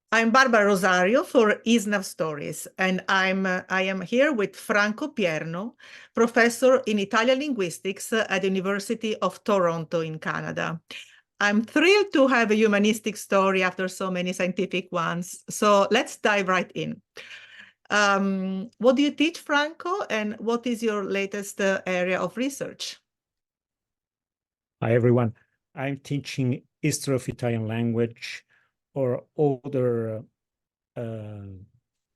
I'm Barbara Rosario for ISSNAF Stories, and I am here with Franco Pierno, professor in Italian Linguistics at the University of Toronto in Canada. I'm thrilled to have a humanistic story after so many scientific ones. So let's dive right in. What do you teach, Franco, and what is your latest area of research? Hi, everyone. I'm teaching history of Italian language or other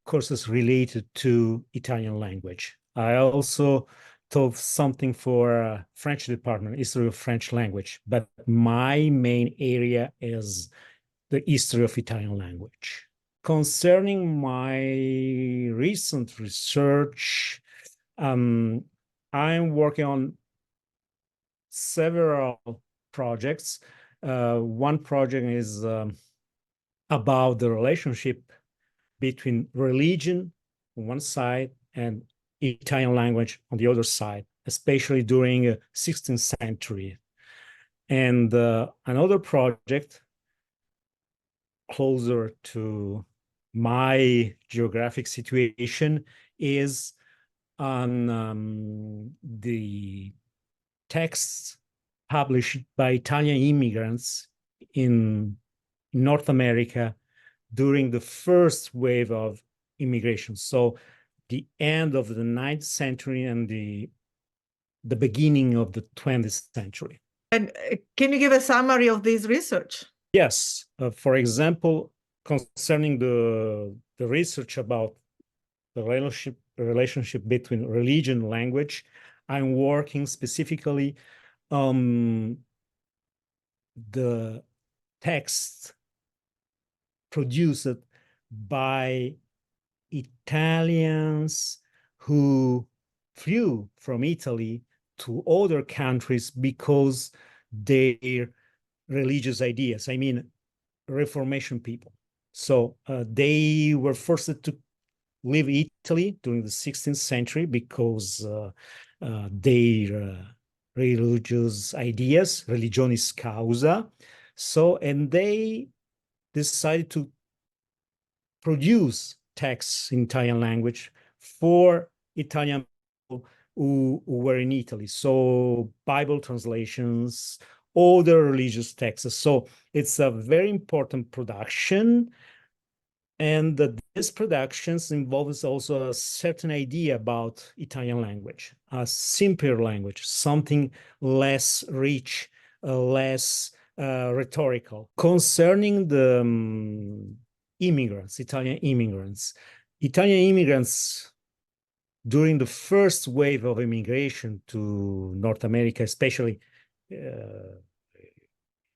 courses related to Italian language. I also taught something for French department, history of French language, but my main area is the history of Italian language. Concerning my recent research, I'm working on several projects. One project is about the relationship between religion on one side and Italian language on the other side, especially during the 16th century. And another project closer to my geographic situation is on the texts published by Italian immigrants in North America during the first wave of immigration. So the end of the 9th century and the beginning of the 20th century. And can you give a summary of this research? Yes. For example, concerning the research about the relationship between religion and language, I'm working specifically on the text produced by Italians who flew from Italy to other countries because their religious ideas, I mean, Reformation people. So they were forced to leave Italy during the 16th century because their religious ideas, religionis causa. So, and they decided to produce texts in Italian language for Italian people who were in Italy. So Bible translations, other religious texts. So it's a very important production. And this productions involves also a certain idea about Italian language, a simpler language, something less rich, less rhetorical. Concerning the immigrants, Italian immigrants during the first wave of immigration to North America, especially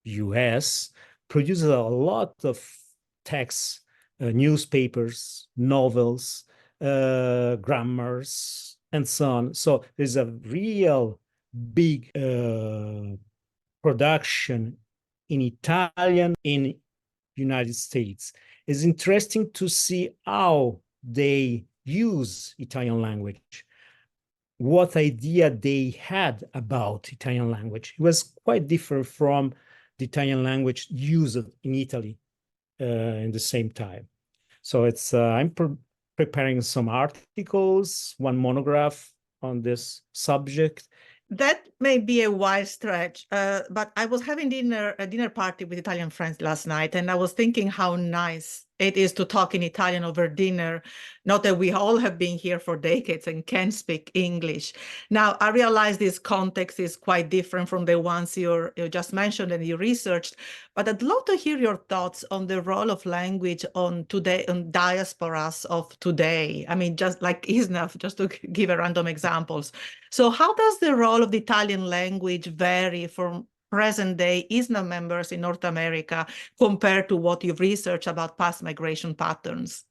US, produced a lot of texts, newspapers, novels, grammars, and so on. So there's a real big production in Italian in United States. It's interesting to see how they use Italian language, what idea they had about Italian language. It was quite different from the Italian language used in Italy in the same time. So it's I'm preparing some articles, one monograph on this subject. That may be a wild stretch, but I was having a dinner party with Italian friends last night, and I was thinking how nice it is to talk in Italian over dinner. Not that we all have been here for decades and can speak English. Now, I realize this context is quite different from the ones you just mentioned and you researched, but I'd love to hear your thoughts on the role of language on today, on diasporas of today. I mean, just like ISSNAF, just to give a random examples. So how does the role of the Italian language vary from present-day ISSNAF members in North America compared to what you've researched about past migration patterns?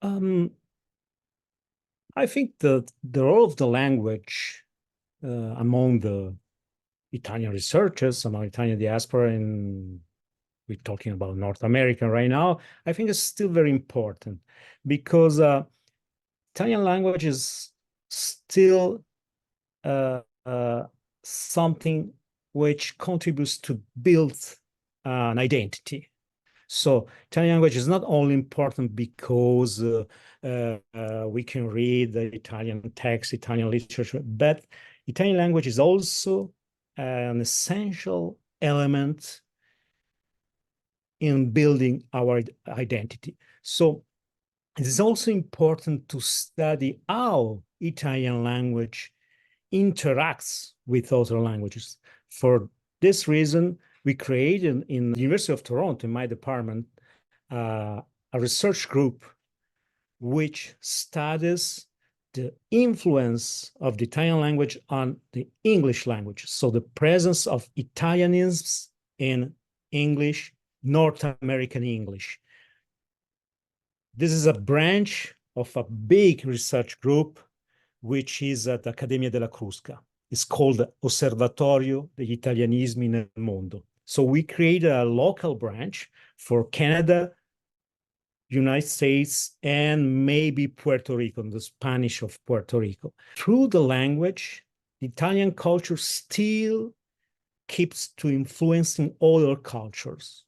I think that the role of the language among the Italian researchers, among Italian diaspora, and we're talking about North America right now, I think it's still very important because Italian language is still something which contributes to build an identity. So Italian language is not only important because we can read the Italian text, Italian literature, but Italian language is also an essential element in building our identity. So it is also important to study how Italian language interacts with other languages. For this reason, we created in the University of Toronto, in my department, a research group which studies the influence of the Italian language on the English language. So the presence of Italianisms in English, North American English. This is a branch of a big research group, which is at the Accademico della Crusca. It's called Osservatorio degli Italianismi nel Mondo. So we created a local branch for Canada, United States, and maybe Puerto Rico, the Spanish of Puerto Rico. Through the language, the Italian culture still keeps to influencing other cultures.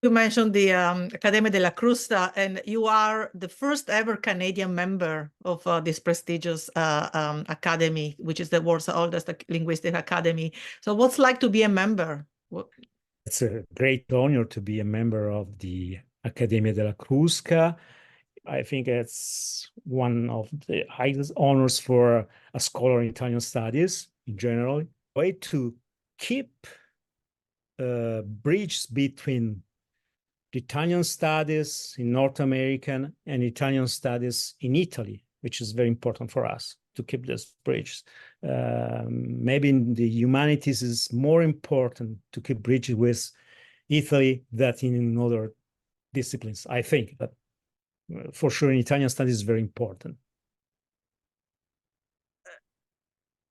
You mentioned the Accademia della Crusca, and you are the first ever Canadian member of this prestigious academy, which is the world's oldest linguistic academy. So what's it like to be a member? It's a great honor to be a member of the Accademia della Crusca. I think it's one of the highest honors for a scholar in Italian studies in general. Way to keep bridges between the Italian studies in North American and Italian studies in Italy, which is very important for us to keep this bridge. Maybe in the humanities is more important to keep bridges with Italy than in other disciplines, I think. But for sure, in Italian studies is very important.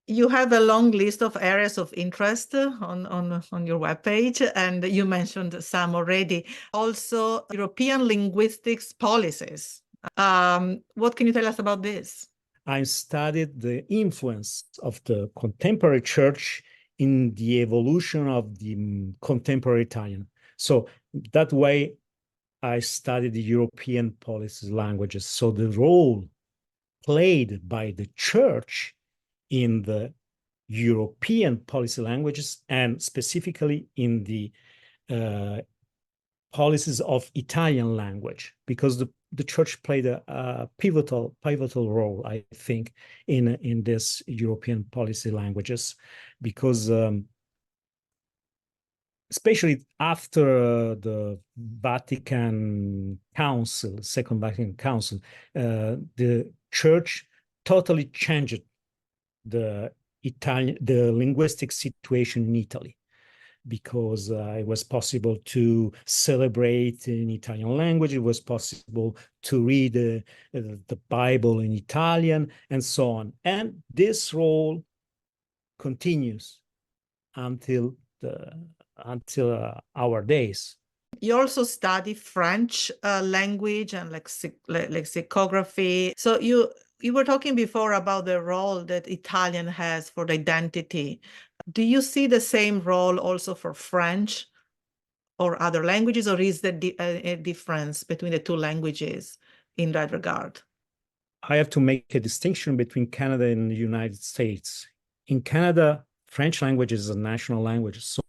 You have a long list of areas of interest on your webpage, and you mentioned some already. Also, European linguistics policies. What can you tell us about this? I studied the influence of the contemporary church in the evolution of the contemporary Italian. So that way, I studied the European policy languages. So the role played by the church in the European policy languages, and specifically in the policies of Italian language, because the church played a pivotal role, I think, in this European policy languages, because especially after the Vatican Council, Second Vatican Council, the church totally changed the linguistic situation in Italy, because it was possible to celebrate in Italian language, it was possible to read the Bible in Italian, and so on. And this role continues until our days. You also study French language and lexicography. So you were talking before about the role that Italian has for the identity. Do you see the same role also for French or other languages, or is there a difference between the two languages in that regard? I have to make a distinction between Canada and the United States. In Canada, French language is a national language, so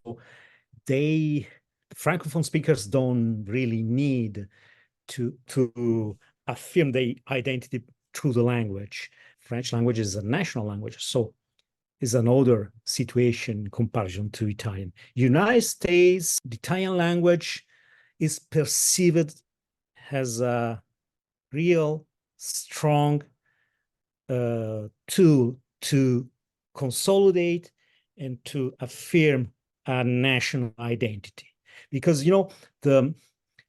the Francophone speakers don't really need to affirm their identity through the language. French language is a national language, so it's another situation in comparison to Italian. United States, the Italian language is perceived as a real strong tool to consolidate and to affirm a national identity. Because, the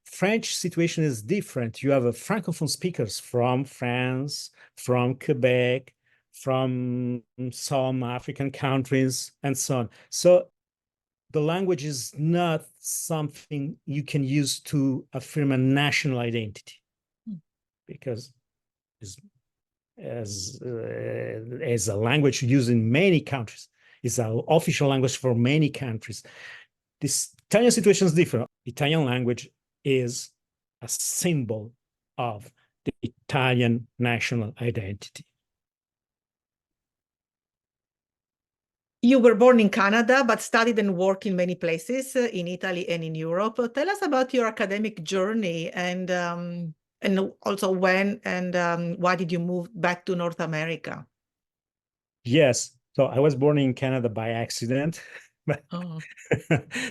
French situation is different. You have Francophone speakers from France, from Quebec, from some African countries, and so on. So the language is not something you can use to affirm a national identity, because as a language used in many countries, it's an official language for many countries. This Italian situation is different. Italian language is a symbol of the Italian national identity. You were born in Canada, but studied and worked in many places in Italy and in Europe. Tell us about your academic journey and also when and why did you move back to North America? Yes, so I was born in Canada by accident. Oh,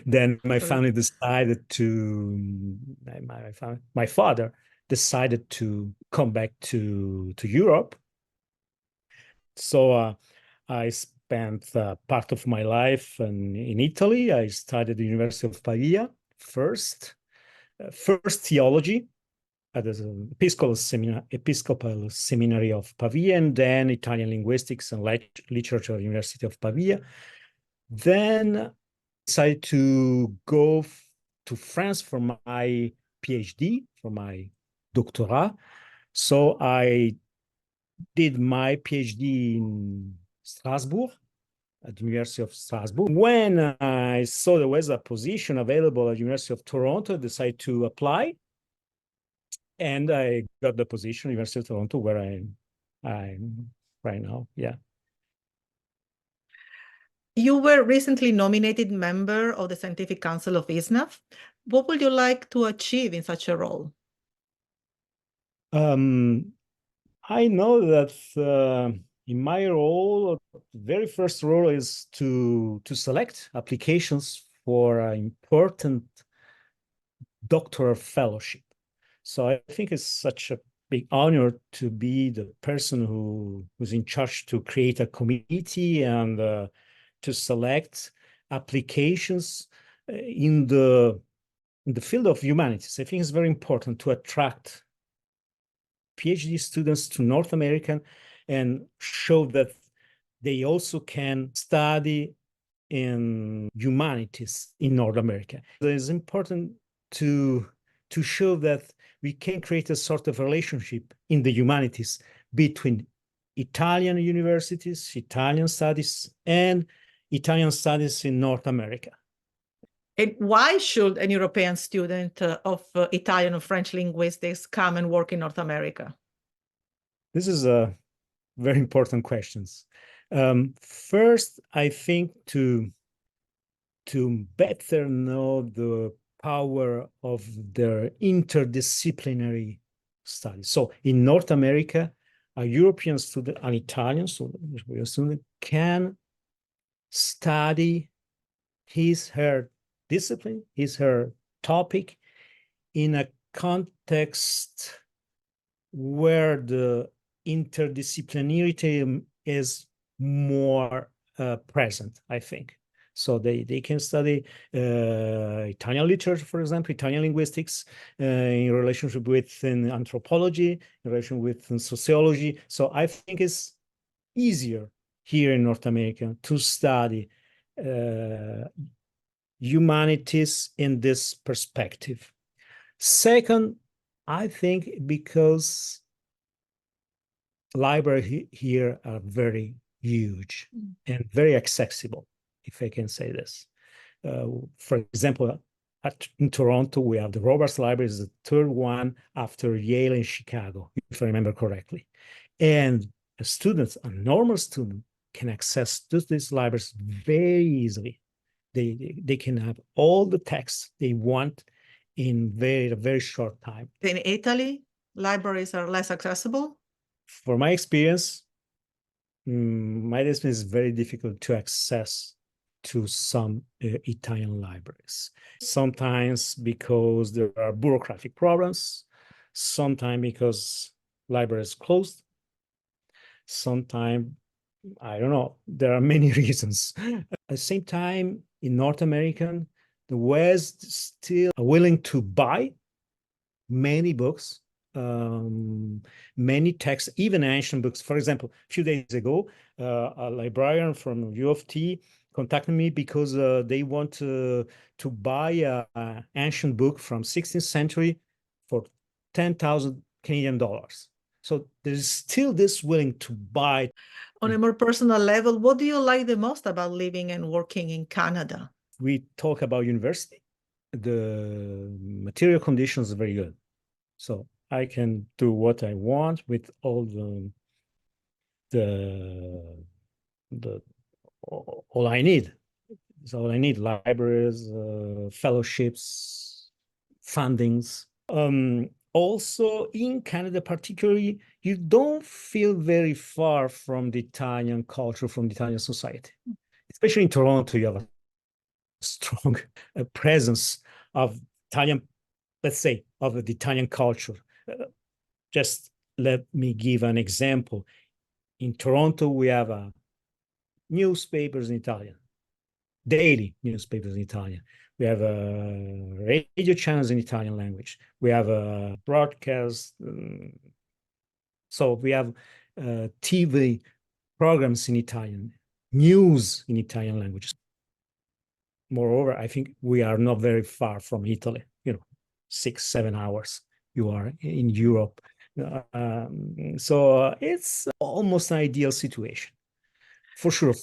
Then my sorry. family decided my father decided to come back to Europe. So I spent part of my life in Italy. I studied at the University of Pavia first theology at the Episcopal Seminary of Pavia, and then Italian Linguistics and Literature at the University of Pavia. Then decided to go to France for my PhD, for my doctorat. So I did my PhD in Strasbourg, at the University of Strasbourg. When I saw there was a position available at the University of Toronto, I decided to apply. And I got the position, University of Toronto, where I'm right now. Yeah. You were recently nominated member of the Scientific Council of ISSNAF. What would you like to achieve in such a role? I know that in my role, the very first role is to select applications for an important doctoral fellowship. So I think it's such a big honor to be the person who's in charge to create a committee and to select applications in the field of humanities. I think it's very important to attract PhD students to North America and show that they also can study in humanities in North America. It is important to show that we can create a sort of relationship in the humanities between Italian universities, Italian studies, and Italian studies in North America. And why should an European student of Italian or French linguistics come and work in North America? This is a very important questions. First, I think to better know the power of their interdisciplinary studies. So in North America, a European student, an Italian student can study her discipline, her topic in a context where the interdisciplinarity is more present, I think. So they can study Italian literature, for example, Italian linguistics, in relationship with anthropology, in relation with sociology. So I think it's easier here in North America to study humanities in this perspective. Second, I think because libraries here are very huge and very accessible, if I can say this. For example, in Toronto, we have the Robarts Library, is the third one after Yale and Chicago, if I remember correctly. And a normal student, can access these libraries very easily. They can have all the texts they want in a very short time. In Italy, libraries are less accessible? For my experience, is very difficult to access to some Italian libraries. Sometimes because there are bureaucratic problems, sometimes because libraries closed, sometimes, I don't know, there are many reasons. At the same time, in North America, the West still are willing to buy many books, many texts, even ancient books. For example, a few days ago, a librarian from U of T contacted me because they want to buy an ancient book from 16th century for 10,000 Canadian dollars. So there's still this willing to buy. On a more personal level, what do you like the most about living and working in Canada? We talk about university. the material conditions are very good. So I can do what I want with all all I need. So all I need: libraries, fellowships, fundings. Also in Canada, particularly, you don't feel very far from the Italian culture, from the Italian society. Especially in Toronto, you have a strong presence of Italian, let's say, of the Italian culture. Just let me give an example. In Toronto, we have newspapers in Italian, daily newspapers in Italian. We have radio channels in Italian language. We have a broadcast. So we have TV programs in Italian, news in Italian language. Moreover, I think we are not very far from Italy, 6-7 hours. You are in Europe. So it's almost an ideal situation, for sure.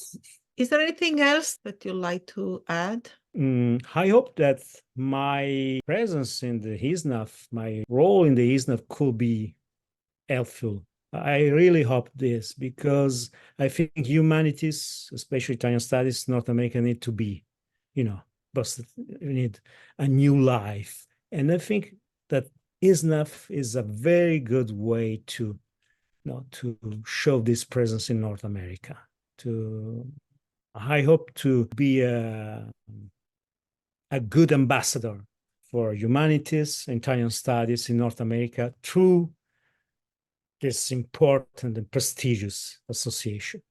Is there anything else that you'd like to add? I hope that my presence in the ISSNAF, my role in the ISSNAF could be helpful. I really hope this, because I think humanities, especially Italian studies, North America, need to be, busted. We need a new life. And I think that ISSNAF is a very good way to show this presence in North America. I hope to be a good ambassador for humanities and Italian studies in North America through this important and prestigious association.